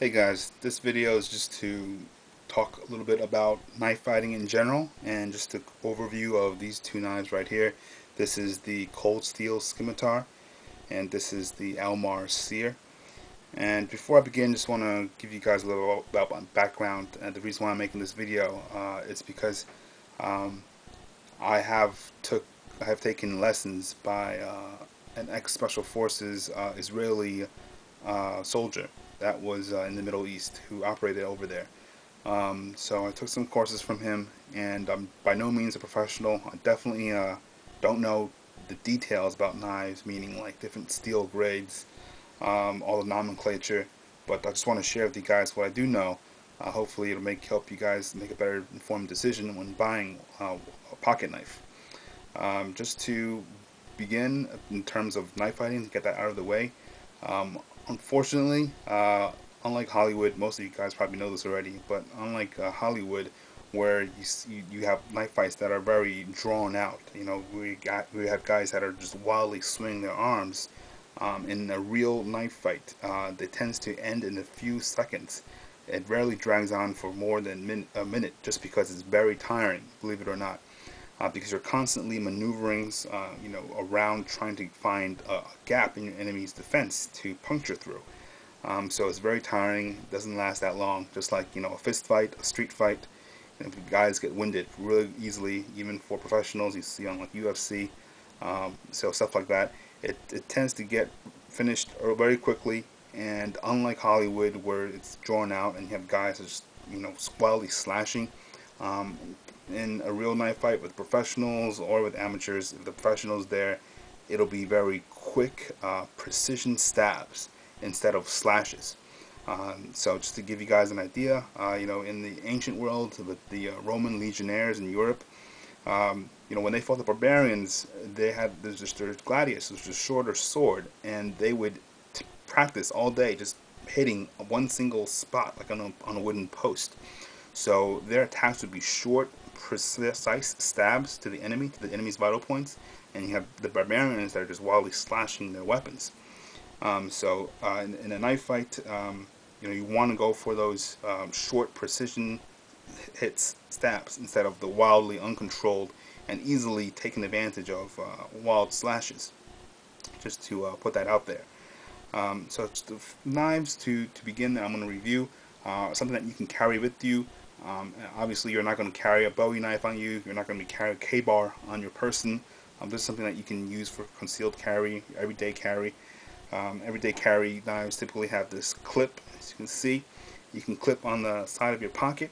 Hey guys, this video is just to talk a little bit about knife fighting in general and just an overview of these two knives right here. This is the Cold Steel Scimitar and this is the Mar SERE. And before I begin, just want to give you guys a little about my background. And the reason why I'm making this video is because um, I have taken lessons by an ex-Special Forces Israeli soldier that was in the Middle East who operated over there. So I took some courses from him, and I'm by no means a professional. I definitely don't know the details about knives, meaning like different steel grades, all the nomenclature, but I just want to share with you guys what I do know. Hopefully it'll help you guys make a better informed decision when buying a pocket knife. Just to begin in terms of knife fighting, to get that out of the way, unfortunately, unlike Hollywood, most of you guys probably know this already, but unlike Hollywood, where you have knife fights that are very drawn out. You know, we have guys that are just wildly swinging their arms. In a real knife fight, that tends to end in a few seconds. It rarely drags on for more than a minute, just because it's very tiring, believe it or not. Because you're constantly maneuvering, around trying to find a gap in your enemy's defense to puncture through. So it's very tiring. Doesn't last that long. Just like a fist fight, a street fight. Guys get winded really easily, even for professionals. You see on like UFC, so stuff like that. It tends to get finished very quickly. And unlike Hollywood, where it's drawn out and you have guys just wildly slashing. Um, in a real knife fight with professionals or with amateurs, if the professional's there, it'll be very quick, precision stabs instead of slashes. So just to give you guys an idea, in the ancient world with the Roman legionnaires in Europe, when they fought the barbarians, they had their gladius, which was a shorter sword, and they would practice all day just hitting one single spot, like on a wooden post. So their attacks would be short, precise stabs to the enemy's vital points, and you have the barbarians that are just wildly slashing their weapons. In a knife fight, you want to go for those short precision hits, stabs, instead of the wildly uncontrolled and easily taken advantage of wild slashes. Just to put that out there. So it's the knives to begin that I'm going to review. Something that you can carry with you. Obviously, you're not going to carry a Bowie knife on you. You're not going to be carrying a K-bar on your person. This is something that you can use for concealed carry, everyday carry. Everyday carry knives typically have this clip, as you can see. You can clip on the side of your pocket.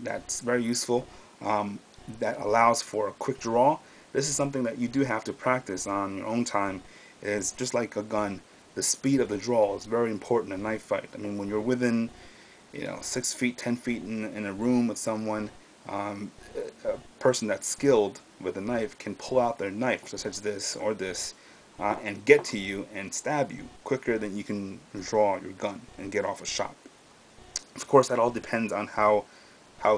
That's very useful. That allows for a quick draw. This is something that you do have to practice on your own time. It's just like a gun. The speed of the draw is very important in a knife fight. I mean, when you're within 6 feet, 10 feet in a room with someone, a person that's skilled with a knife can pull out their knife, such as this or this, and get to you and stab you quicker than you can draw your gun and get off a shot. Of course, that all depends on how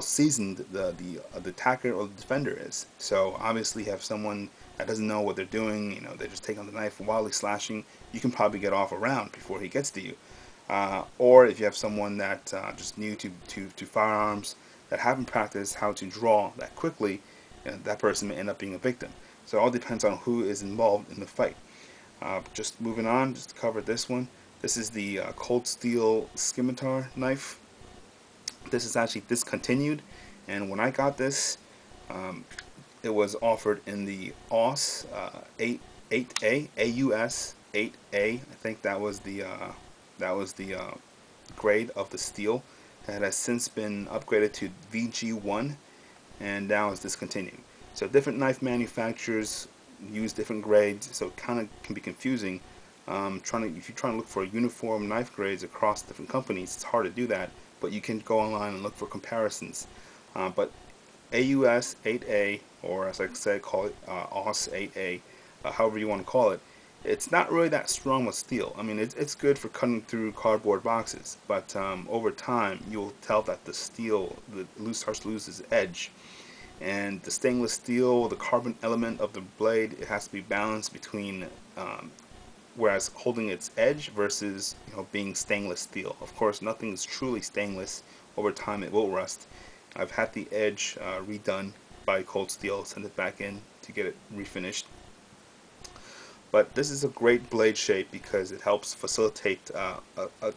seasoned the attacker or the defender is. So obviously, you have someone that doesn't know what they're doing, they just take on the knife wildly slashing, you can probably get off a round before he gets to you. Or if you have someone that just new to firearms, that haven't practiced how to draw that quickly, that person may end up being a victim. So it all depends on who is involved in the fight. Just moving on, just to cover this one. This is the Cold Steel Scimitar knife. This is actually discontinued, and when I got this, it was offered in the AUS 8A, AUS 8A. I think that was the grade of the steel. That has since been upgraded to VG1, and now is discontinued. So different knife manufacturers use different grades, so it kind of can be confusing. If you're trying to look for uniform knife grades across different companies, it's hard to do that. But you can go online and look for comparisons. But AUS 8A, or as I said, call it AUS 8A, however you want to call it, it's not really that strong with steel. I mean, it's good for cutting through cardboard boxes, but over time you'll tell that the steel starts to lose its edge. And the stainless steel, the carbon element of the blade, it has to be balanced between whereas holding its edge versus being stainless steel. Of course, nothing is truly stainless. Over time, it will rust. I've had the edge redone by Cold Steel, sent it back in to get it refinished. But this is a great blade shape because it helps facilitate a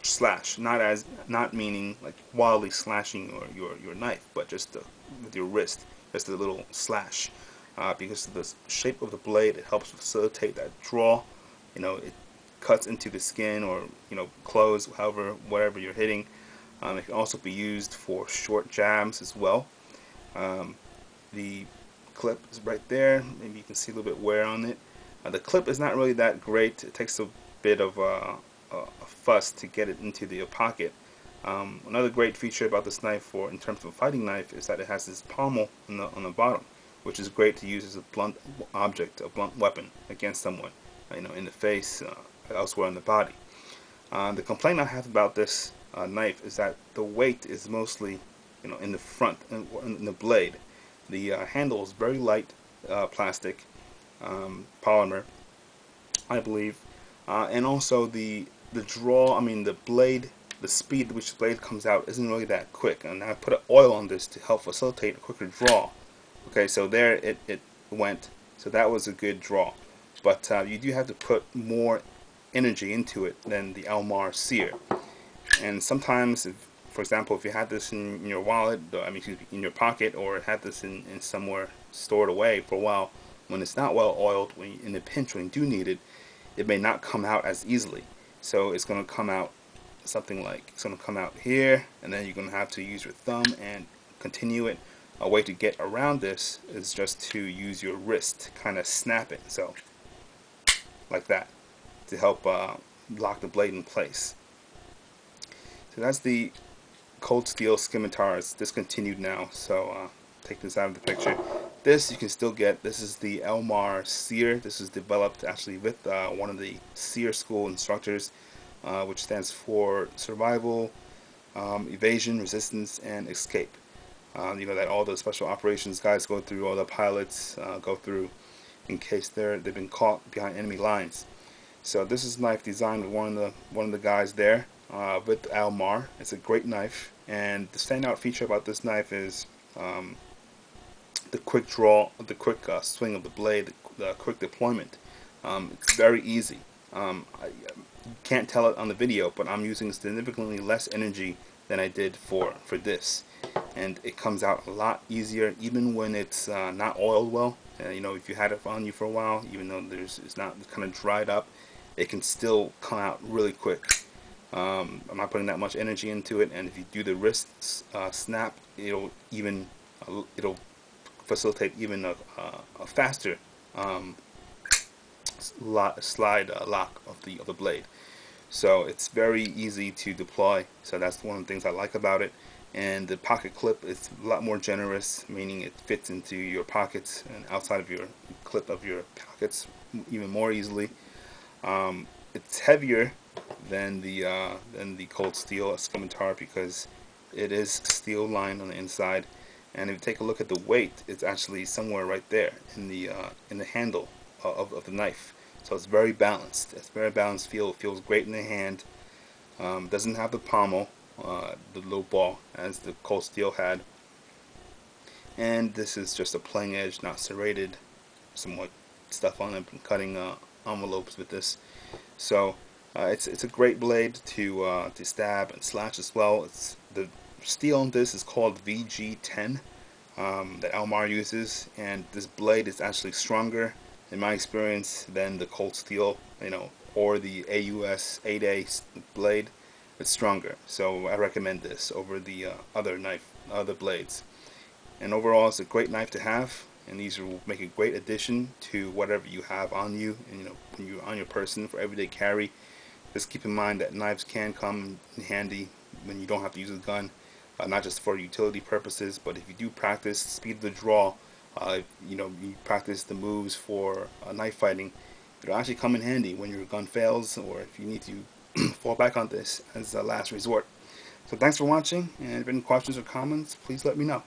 slash, not meaning like wildly slashing your knife, but just with your wrist, just a little slash. Because of the shape of the blade, it helps facilitate that draw. It cuts into the skin or clothes, whatever you're hitting. It can also be used for short jabs as well. The clip is right there. Maybe you can see a little bit wear on it. The clip is not really that great. It takes a bit of a fuss to get it into the pocket. Another great feature about this knife, in terms of a fighting knife, is that it has this pommel on the bottom, which is great to use as a blunt object, a blunt weapon against someone, in the face, elsewhere in the body. The complaint I have about this knife is that the weight is mostly, in the front, in the blade. The handle is very light plastic, polymer, I believe, and also the draw. The blade, the speed at which the blade comes out isn't really that quick. And I put oil on this to help facilitate a quicker draw. Okay, so there it went. So that was a good draw, but you do have to put more energy into it than the Mar SERE. And sometimes, for example, if you had this in your wallet, in your pocket, or had this in somewhere stored away for a while, when it's not well oiled, in a pinch when you do need it, it may not come out as easily. So it's going to come out something like, it's going to come out here, and then you're going to have to use your thumb and continue it. A way to get around this is just to use your wrist to kind of snap it, so like that, to help lock the blade in place. So that's the Cold Steel Scimitar. It's discontinued now, so take this out of the picture. This you can still get. This is the Mar SERE. This is developed actually with one of the SERE school instructors, which stands for Survival, Evasion, Resistance, and Escape. That all the special operations guys go through, all the pilots go through in case they've been caught behind enemy lines. So this is a knife designed with one of the guys there with Mar. It's a great knife, and the standout feature about this knife is the quick draw, the quick swing of the blade, the quick deployment. It's very easy. You can't tell it on the video, but I'm using significantly less energy than I did for this, and it comes out a lot easier, even when it's not oiled well. If you had it on you for a while, even though it's kind of dried up, it can still come out really quick. I'm not putting that much energy into it, and if you do the wrist snap, it'll facilitate even a faster slide lock of the blade. So it's very easy to deploy. So that's one of the things I like about it. And the pocket clip is a lot more generous, meaning it fits into your pockets and outside of your clip of your pockets even more easily. It's heavier than the Cold Steel Scimitar because it is steel lined on the inside. And if you take a look at the weight, it's actually somewhere right there in the handle of the knife. So it's very balanced. It's very balanced feel. It feels great in the hand. Doesn't have the pommel, the low ball, as the Cold Steel had. And this is just a plain edge, not serrated. Some more stuff on it. I'm cutting envelopes with this. So it's a great blade to stab and slash as well. The steel on this is called VG10 that Mar uses, and this blade is actually stronger in my experience than the Cold Steel, or the AUS 8A blade. It's stronger, so I recommend this over the other blades. And overall, it's a great knife to have, and these will make a great addition to whatever you have on you, and when you're on your person for everyday carry. Just keep in mind that knives can come in handy when you don't have to use a gun, not just for utility purposes, but if you do practice speed of the draw, you practice the moves for knife fighting, it'll actually come in handy when your gun fails, or if you need to fall back on this as a last resort. So thanks for watching, and if you have any questions or comments, please let me know.